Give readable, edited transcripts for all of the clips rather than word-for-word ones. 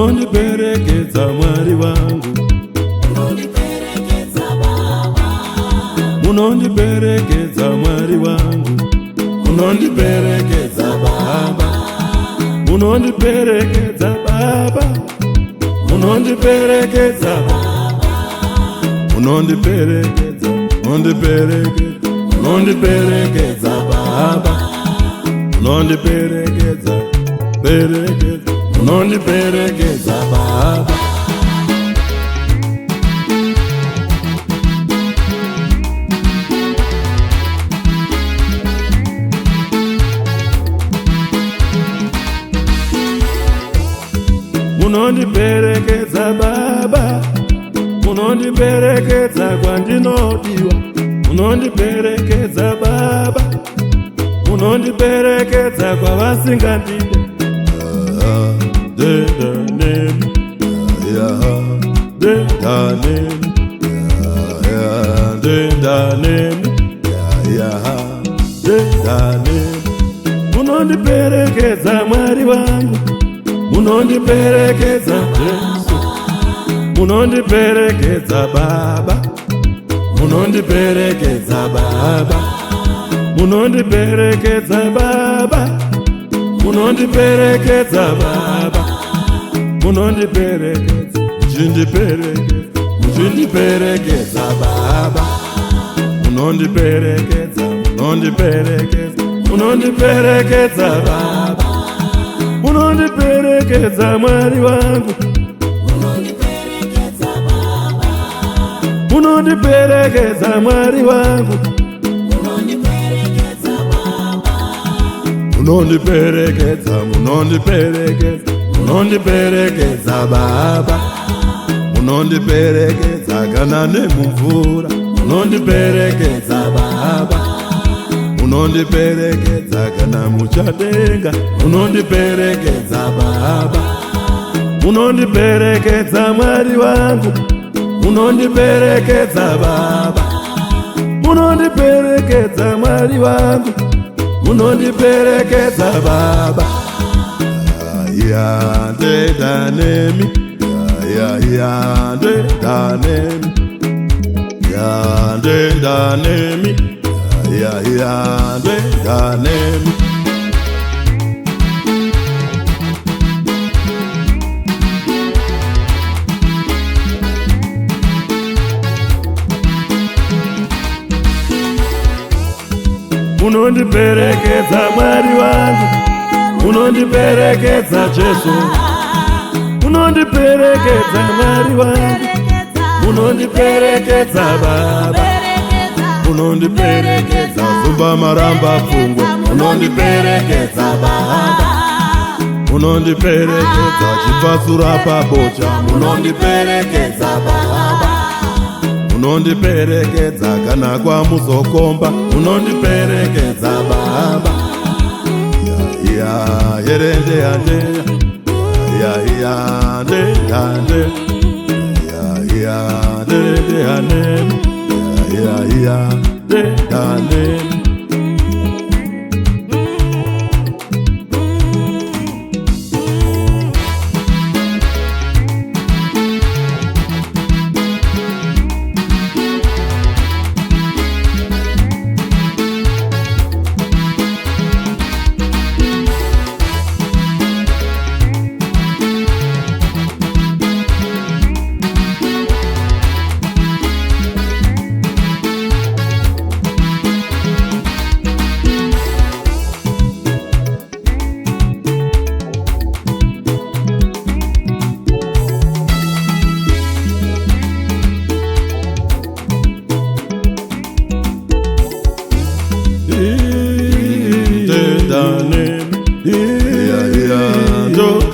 unondiperekedza Mwari wangu, unondiperekedza Baba, unondiperekedza Mwari wangu, unondiperekedza Baba, unondiperekedza Baba, unondiperekedza Baba, unondiperekedza, unondiperekedza, unondiperekedza Baba, unondiperekedza, perekedza, unondiperekedza Baba. Unondiperekedza Baba, unondiperekedza kwandinodiwa, unondiperekedza Baba, unondiperekedza kwavasingandide. Unondiperekedza Mwari wangu, unondiperekedza Yesu, unondiperekedza Baba, unondiperekedza Baba, unondiperekedza Baba, unondiperekedza Baba, unondiperekedza, uchindiperekedza, uchindiperekedza Baba, unondiperekedza, unondiperekedza, unondiperekedza Baba, unondiperekedza Mwari wangu, unondiperekedza Baba, unondiperekedza Mwari wangu, unondiperekedza Baba, unondiperekedza, unondiperekedza, unondiperekedza Baba, unondiperekedza kana nemumvura, unondiperekedza Baba, unondiperekedza kana muchadenga, unondiperekedza Baba, unondiperekedza Mwari wangu, unondiperekedza Baba, unondiperekedza Mwari wangu, unondiperekedza Baba. Ya de danemi, ya de danemi, ya de danemi, ya de danemi. Unondiperekedza Mwari wangu, unondiperekedza Jesu, unondiperekedza Mwari wangu, unondiperekedza Baba, unondiperekedza Zumba Maramba Pfungwa, unondiperekedza Baba, unondiperekedza Chipasura Pabocha, unondiperekedza Baba, unondiperekedza kana kwa Muzokomba, unondiperekedza Baba. Ya yerende yande, ya de yande, ya de yande, ya de yande.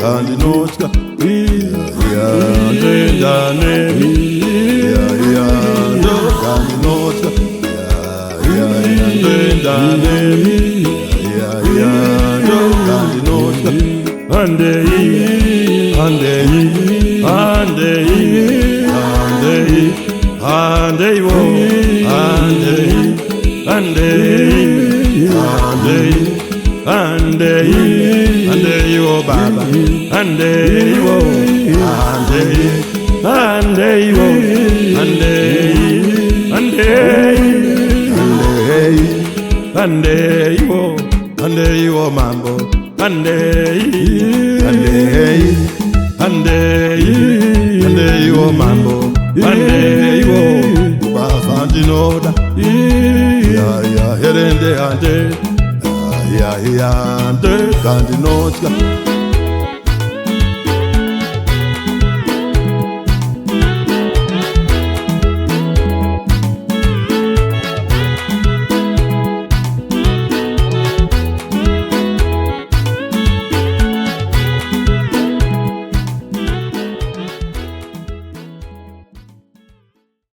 Kandinochka, ya de danemi, ya do kandinochka, ya de danemi, ya do kandinochka. Andei, andei, andei, andei, andei wo, andei, andei, andei, andei wo baba, andei wo, andei wo, andei wo mambo, andei wo mambo, andei wo bafandinoda, ya herende ande, ya ande kandinoda.